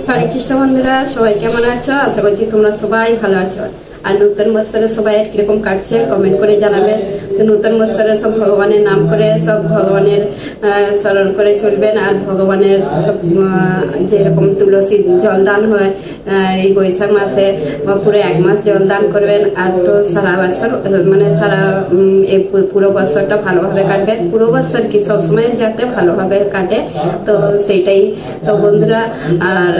হরে কৃষ্ণ বন্ধুরা, সবাই কেমন আছো? আশা করছি তোমরা সবাই ভালো আছো। আর নতুন বছরে সবাই কিরকম কাটছে কমেন্ট করে জানাবেন। নতুন বছরে সব ভগবানের নাম করে, সব ভগবানের স্মরণ করে চলবেন। আর ভগবানের সব যেরকম তুলসী জলদান হয় এই বৈশাখ মাসে পুরো 1 মাস জলদান করবেন। আর তো সারা বছর মানে সারা এই পুরো বছরটা ভালোভাবে কাটবেন। পুরো বছর কি সবসময় যাতে ভালোভাবে কাটে, তো সেইটাই। তো বন্ধুরা, আর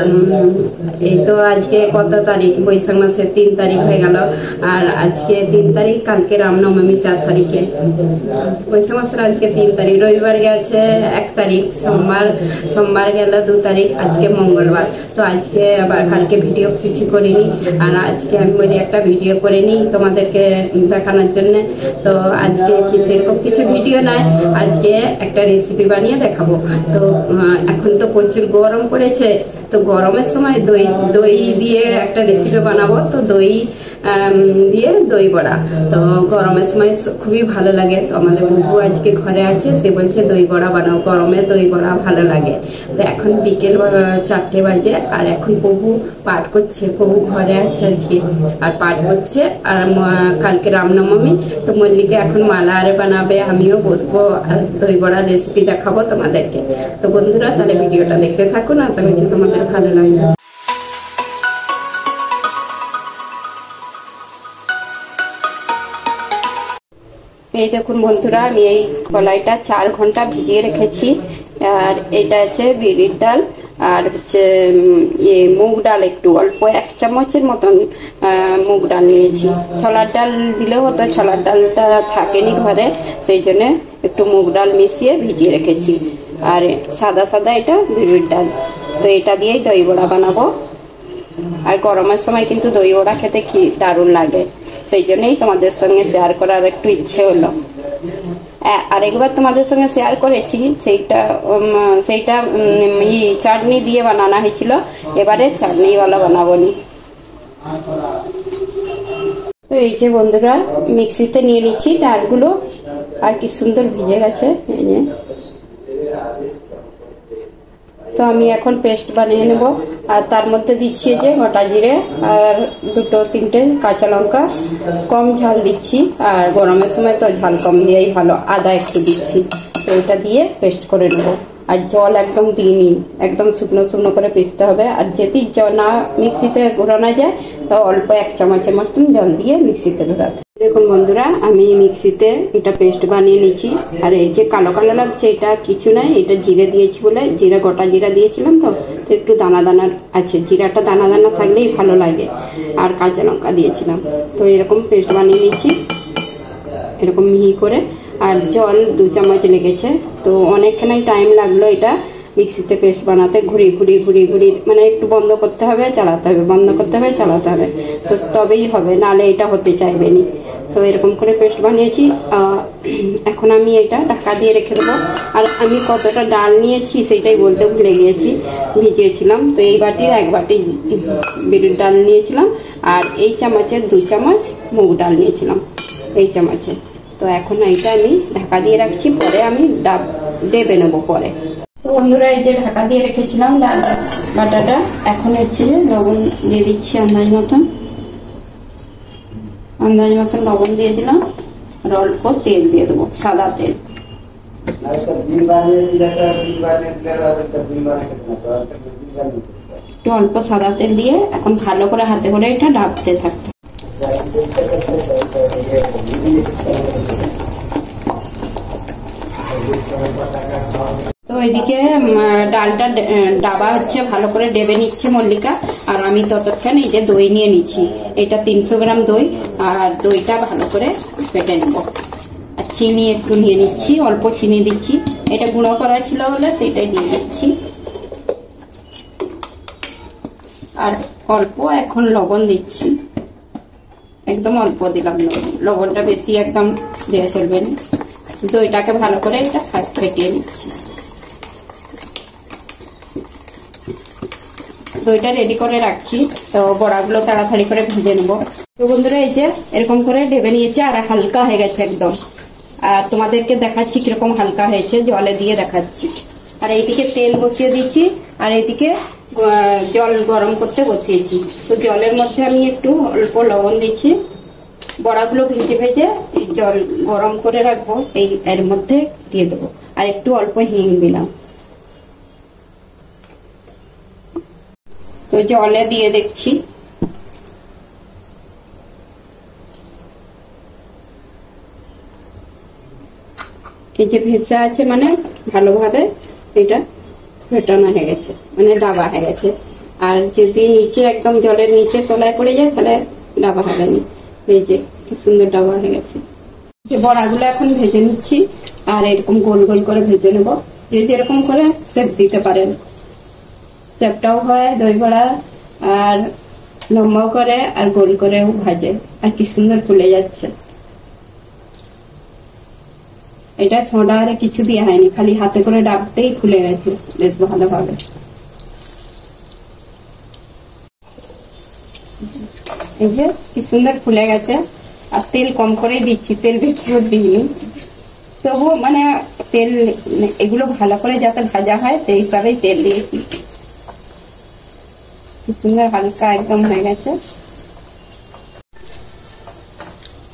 এই তো আজকে কত তারিখ? বৈশাখ মাসের 3 তারিখ হয়ে গেল। আর আজকে 3 তারিখ, কালকে রামনবমী 4 তারিখে। বৈশাখ মাসের আজকে 3 তারিখ, রবিবার গেছে 1 তারিখ, সোমবার গেল 2 তারিখ, আজকে মঙ্গলবার। তো আজকে আবার কালকে ভিডিও কিছু করিনি, আর আজকে আমি বলি একটা ভিডিও করে নিই তোমাদেরকে দেখানোর জন্য। তো আজকে কি সেরকম কিছু ভিডিও নাই, আজকে একটা রেসিপি বানিয়ে দেখাবো। তো এখন তো প্রচুর গরম পড়েছে, তো গরমের সময় দই দিয়ে একটা রেসিপি বানাবো। তো দই দিয়ে দই বড়া, তো গরমের সময় খুবই ভালো লাগে। তো আমাদের বন্ধু আজকে ঘরে আছে, সে বলছে দই বড়া বানাও, গরমে দই বড়া ভালো লাগে। তো এখন বিকেল 4টে বাজে, আর এখন প্রভু পাঠ করছে। প্রভু ঘরে আছে আজকে আর পাঠ করছে। আর কালকে রামনবমী, তো মল্লিকা এখন মালা আরে বানাবে, আমিও বসবো আর দই বড়ার রেসিপি দেখাবো তোমাদেরকে। তো বন্ধুরা, তাহলে ভিডিওটা দেখতে থাকুন, আশা করছি তোমাদের ভালো লাগবে। এই দেখুন বন্ধুরা, আমি এই কলাইটা 4 ঘন্টা ভিজিয়ে রেখেছি। আর এটা আছে বিউলির ডাল, আর হচ্ছে মুগ ডাল, একটু অল্প 1 চামচের মতন মুগ ডাল নিয়েছি। ছোলার ডাল দিলেও হতো, ছোলার ডালটা থাকেনি ঘরে, সেই জন্য একটু মুগ ডাল মিশিয়ে ভিজিয়ে রেখেছি। আর সাদা এটা বিউলির ডাল। তো এটা দিয়েই দই বড়া বানাবো। আর গরমের সময় কিন্তু দই বড়া খেতে কি দারুণ লাগে, সেই জন্যই তোমাদের সঙ্গে শেয়ার করার একটু ইচ্ছে হলো। আরেকবার তোমাদের সঙ্গে শেয়ার করেছি, সেইটা চাটনি দিয়ে বানানো হয়েছিল, এবারে চাটনিওয়ালা বানাবো নি। তো এই যে বন্ধুরা, মিক্সিতে নিয়ে নিচ্ছি ডালগুলো, আর কি সুন্দর ভিজে গেছে এই যে। তো আমি এখন পেস্ট বানিয়ে নেব। আর তার মধ্যে দিচ্ছি যে গোটা জিরে আর 2-3টে কাঁচা লঙ্কা, কম ঝাল দিচ্ছি। আর গরমের সময় তো ঝাল কম দিয়েই ভালো। আদা একটু দিচ্ছি। তো এটা দিয়ে পেস্ট করে নেব। আর জল একদম দিইনি, একদম শুকনো করে পেস্টতে হবে। আর যদি না মিক্সিতে ঘোরানো যায়, তো অল্প 1 চামচের মতন জল দিয়ে মিক্সিতে ঘোরাতে। দেখুন বন্ধুরা, আমি মিক্সিতে এটা পেস্ট বানিয়ে নিয়েছি। আর এর যে কালো লাগছে, এটা কিছু নাই, এটা জিরে দিয়েছি বলে, গোটা জিরা দিয়েছিলাম তো একটু দানা আছে। জিরাটা দানা থাকলেই ভালো লাগে। আর কাঁচা লঙ্কা দিয়েছিলাম। তো এরকম পেস্ট বানিয়ে নিয়েছি, এরকম মিহি করে। আর জল 2 চামচ লেগেছে। তো অনেকখানি টাইম লাগলো এটা মিক্সিতে পেস্ট বানাতে। ঘুরি মানে একটু বন্ধ করতে হবে, চালাতে হবে, বন্ধ করতে হবে, চালাতে হবে, তো তবেই হবে, নালে এটা হতে চাইবে নি। তো এরকম করে পেস্ট বানিয়েছি। এখন আমি এটা ঢাকা দিয়ে রেখে দেবো। আর আমি কতটা ডাল নিয়েছি সেটাই বলতে ভুলে গিয়েছি, ভিজিয়েছিলাম। তো এই বাটির 1 বাটি বিউলির ডাল নিয়েছিলাম। আর এই চামচের 2 চামচ মুগ ডাল নিয়েছিলাম, এই চামচে। তো এখন এইটা আমি ঢাকা দিয়ে রাখছি, পরে আমি ডেবে নেবো পরে। বন্ধুরা, এই যে ঢাকা দিয়ে রেখেছিলাম ডাল বাটাটা, এখন হচ্ছে লবণ দিয়ে দিচ্ছি আন্দাজ মতন লবণ দিয়ে দিলাম। আর অল্প তেল দিয়ে দেবো, সাদা তেল। একটু অল্প সাদা তেল দিয়ে এখন ভালো করে হাতে করে এটা ডাবতে থাকতে। তো এদিকে ডালটা ডাবা হচ্ছে, ভালো করে ডেবে নিচ্ছে মল্লিকা। আর আমি ততক্ষণ এই যে দই নিয়ে নিচ্ছি, এটা 300 গ্রাম দই। আর দইটা ভালো করে ফেটে নেব। আর চিনি একটু নিয়ে নিচ্ছি, অল্প চিনি দিচ্ছি, এটা গুঁড়ো করা ছিল বলে সেটাই দিয়ে দিচ্ছি। আর অল্প এখন লবণ দিচ্ছি, একদম অল্প দিলাম লবণটা, বেশি একদম দিয়ে চলবে না। দইটাকে ভালো করে এটা ফেটিয়ে নিচ্ছি। দইটা রেডি করে রাখছি। তো বড়াগুলো তাড়াতাড়ি করে ভেজে নেবো। তো বন্ধুরা, এই যে এরকম করে ঢেবে নিয়েছে, আর হালকা হয়ে গেছে একদম। আর তোমাদেরকে দেখাচ্ছি কিরকম হালকা হয়েছে, জলে দিয়ে দেখাচ্ছি। আর এইদিকে তেল বসিয়ে দিচ্ছি, আর এইদিকে জল গরম করতে বসিয়েছি। তো জলের মধ্যে আমি একটু অল্প লবণ দিচ্ছি। বড়াগুলো ভেজে ভেজে জল গরম করে রাখবো, এর মধ্যে দিয়ে দেবো। আর একটু অল্প হিং দিলাম। তো জলে দিয়ে দেখছি। এই যে ভেজা আছে, মানে ভালোভাবে এটা ফেটানো হয়ে গেছে, মানে ডাবা হয়ে গেছে। আর যদি নিচে একদম জলের নিচে তলায় পড়ে যায় তাহলে ডাবা হবে না। এই যে কি সুন্দর ডাবা হয়ে গেছে। যে বড়াগুলো এখন ভেজে নিচ্ছি, আর এরকম গোল গোল করে ভেজে নেব। যে যেরকম করে শেপ দিতে পারেন, চ্যাপটাও হয় দই বড়া, আর লম্বাও করে, আর গোল করেও ভাজে। আর কি সুন্দর ফুলে যাচ্ছে। এটা সোডা আর কিছু দিয়ে হয়নি, খালি হাতে করে ডাবতেই ফুলে গেছে বেশ ভালোভাবে। এই যে কি সুন্দর ফুলে গেছে। আর তেল কম করেই দিচ্ছি, তেল বেশি করে দিইনি। তবু মানে তেল এগুলো ভালো করে যাতে ভাজা হয় সেই হিসাবেই তেল দিয়েছি। কি সুন্দর হালকা একদম হয়ে গেছে।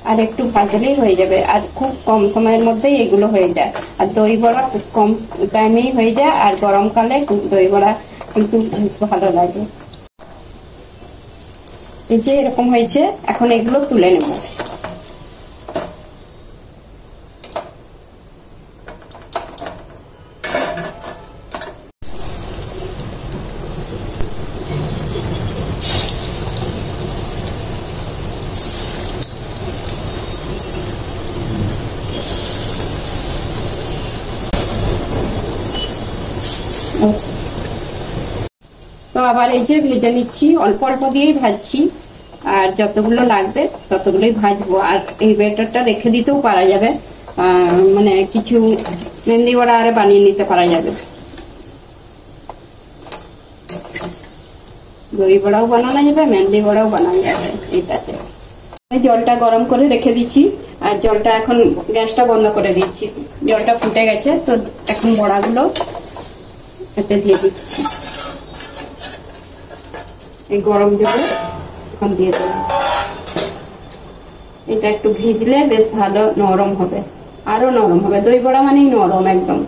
আর একটু ভাজলেই হয়ে যাবে, আর খুব কম সময়ের মধ্যেই এগুলো হয়ে যায়। আর দই বড়া খুব কম টাইমেই হয়ে যায়, আর গরমকালে দই বড়া কিন্তু বেশ ভালো লাগে। এই যে এরকম হয়েছে, এখন এগুলো তুলে নেব। তো আবার এই যে ভেজে নিচ্ছি, অল্প অল্প দিয়েই ভাজছি। আর যতগুলো লাগবে ততগুলোই ভাজবো। আর এই ব্যাটারটা রেখে দিতেও পারা যাবে, মানে কিছু মেহেন্দি বড়া আরে বানিয়ে নিতে পারা যাবে। দই বড়াও বানানো যাবে, মেহেন্দি বড়াও বানানো যাবে এটাতে। জলটা গরম করে রেখে দিচ্ছি, আর জলটা এখন গ্যাসটা বন্ধ করে দিচ্ছি। জলটা ফুটে গেছে, তো এখন বড়াগুলো এতে দিয়ে দিচ্ছি। এই গরম জলে এখন দিয়ে দেবো। এটা একটু ভিজলে বেশ ভালো নরম হবে, আরো নরম হবে। দই বড়া মানেই নরম একদম।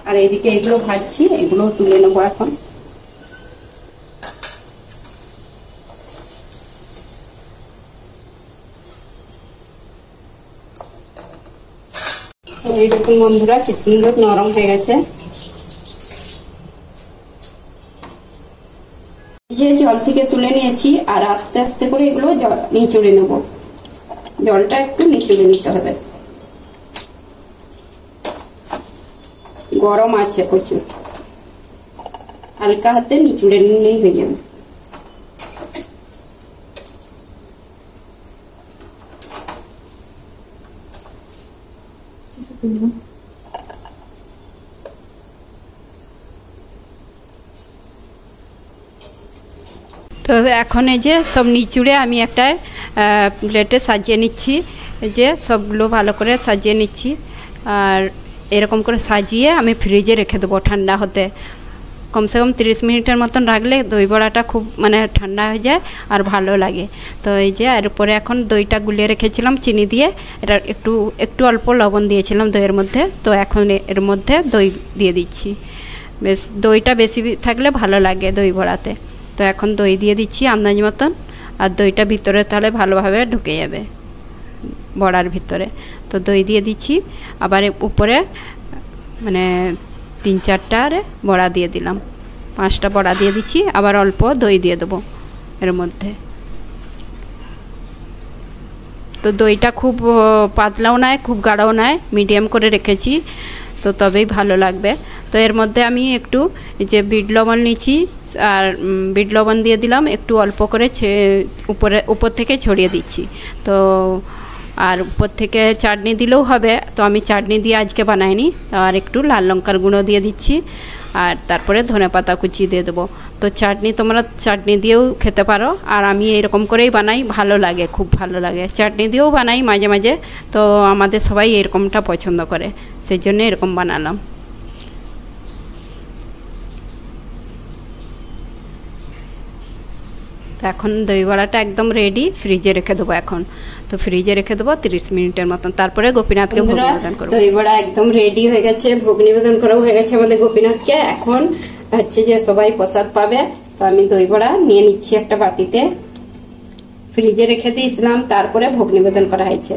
আর এইদিকে এগুলো ভাজছি, এগুলো তুলে নেবো এখন। এই দেখুন বন্ধুরা, কি সুন্দর নরম হয়ে গেছে। যে জল থেকে তুলে নিয়েছি, আর আস্তে আস্তে করে এগুলো নিচড়ে নেব। জলটা একটু নিচড়ে নিতে হবে, গরম আছে প্রচুর। হালকা হাতে নিচড়ে নিলেই হয়ে যাবে। তো এখন এই যে সব নিচুড়ে আমি একটা প্লেটে সাজিয়ে নিচ্ছি। যে সবগুলো ভালো করে সাজিয়ে নিচ্ছি, আর এরকম করে সাজিয়ে আমি ফ্রিজে রেখে দেবো ঠান্ডা হতে। কমসে কম 30 মিনিটের মতন রাখলে দই বড়াটা খুব মানে ঠান্ডা হয়ে যায় আর ভালো লাগে। তো এই যে এর উপরে এখন দইটা গুলিয়ে রেখেছিলাম চিনি দিয়ে, এটা একটু অল্প লবণ দিয়েছিলাম দইয়ের মধ্যে। তো এখন এর মধ্যে দই দিয়ে দিচ্ছি। বেশ দইটা বেশি থাকলে ভালো লাগে দই বড়াতে। তো এখন দই দিয়ে দিচ্ছি আন্দাজ মতন, আর দইটা ভিতরে তাহলে ভালোভাবে ঢুকে যাবে বড়ার ভিতরে। তো দই দিয়ে দিচ্ছি, আবার উপরে মানে 3-4টা বড়া দিয়ে দিলাম, 5টা বড়া দিয়ে দিচ্ছি। আবার অল্প দই দিয়ে দেবো এর মধ্যে। তো দইটা খুব পাতলাও নয়, খুব গাঢ়ও নয়, মিডিয়াম করে রেখেছি, তো তবেই ভালো লাগবে। তো এর মধ্যে আমি একটু যে বিট লবণ নিচ্ছি, আর বিট লবণ দিয়ে দিলাম একটু অল্প করে, উপর থেকে ছড়িয়ে দিচ্ছি। তো আর উপর থেকে চাটনি দিলেও হবে, তো আমি চাটনি দিয়ে আজকে বানাইনি। আর একটু লাল লঙ্কার গুঁড়ো দিয়ে দিচ্ছি, আর তারপরে ধনেপাতা কুচি দিয়ে দেবো। তো চাটনি তোমরা চাটনি দিয়েও খেতে পারো, আর আমি এরকম করেই বানাই, ভালো লাগে, খুব ভালো লাগে। চাটনি দিয়েও বানাই মাঝে মাঝে, তো আমাদের সবাই এরকমটা পছন্দ করে, সেই জন্য এরকম বানালাম। তো এখন দই বড়াটা একদম রেডি, ফ্রিজে রেখে দেবো এখন। তো ফ্রিজে রেখে দেবো 30 মিনিটের মতন, তারপরে গোপীনাথকে ভোগ নিবেদন করবো। দই বড়া একদম রেডি হয়ে গেছে, ভোগ নিবেদন করা হয়ে গেছে আমাদের গোপীনাথকে। এখন হচ্ছে যে সবাই প্রসাদ পাবে। তো আমি দই বড়া নিয়ে নিচ্ছি একটা বাটিতে, ফ্রিজে রেখে দিয়েছিলাম, তারপরে ভোগ নিবেদন করা হয়েছে।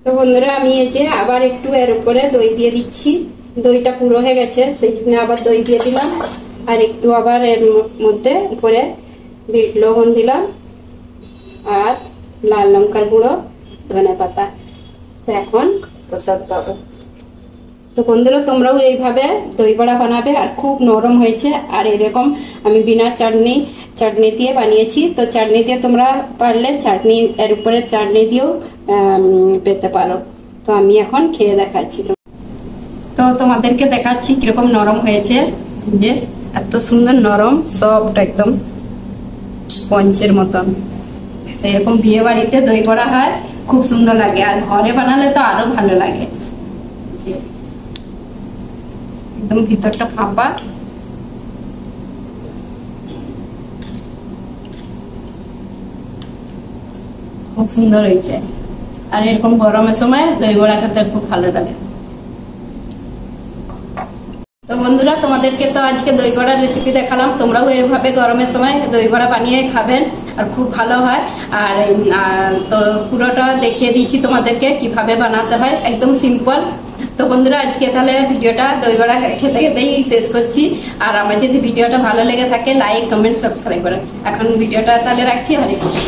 তো বন্ধুরা আমি এই যে আবার একটু এর উপরে দই দিয়ে দিচ্ছি, দইটা পুরো হয়ে গেছে সেই জন্য আবার দই দিয়ে দিলাম। আর একটু আবার এর মধ্যে উপরে বিট লবণ দিলাম আর লাল লঙ্কার গুঁড়ো, ধনে পাতা। তো এখন প্রসাদ পাবো। তো বন্ধুরা তোমরাও এইভাবে দই বড়া বানাবে, আর খুব নরম হয়েছে। আর এরকম আমি বিনা চাটনি দিয়ে বানিয়েছি। তো চাটনি দিয়ে তোমরা পারলে চাটনি এর উপরে চাটনি দিয়েও পেতে পারো। তো আমি এখন খেয়ে দেখাচ্ছি। তো তোমাদেরকে দেখাচ্ছি কিরকম নরম হয়েছে, যে এত সুন্দর নরম, সফট একদম পঞ্চের মতন। এরকম বিয়ে বাড়িতে দই বড়া হয়, খুব সুন্দর লাগে, আর ঘরে বানালে তো আরো ভালো লাগে। একদম ভিতরটা ফাঁপা, খুব সুন্দর হয়েছে। আর এরকম গরমের সময় দই বড়া খেতে খুব ভালো লাগে। তো বন্ধুরা তোমাদেরকে তো আজকে দই বড়ার রেসিপি দেখালাম, তোমরাও এভাবে গরমের সময় দই বড়া বানিয়ে খাবেন, আর খুব ভালো হয়। আর তো পুরোটা দেখিয়ে দিয়েছি তোমাদেরকে কিভাবে বানাতে হয়, একদম সিম্পল। তো বন্ধুরা আজকে তাহলে ভিডিওটা দই বড়া খেতে খেতেই শেষ করছি। আর আমার যদি ভিডিওটা ভালো লেগে থাকে লাইক, কমেন্ট, সাবস্ক্রাইব করেন। এখন ভিডিওটা তাহলে রাখছি। হরে কৃষ্ণ।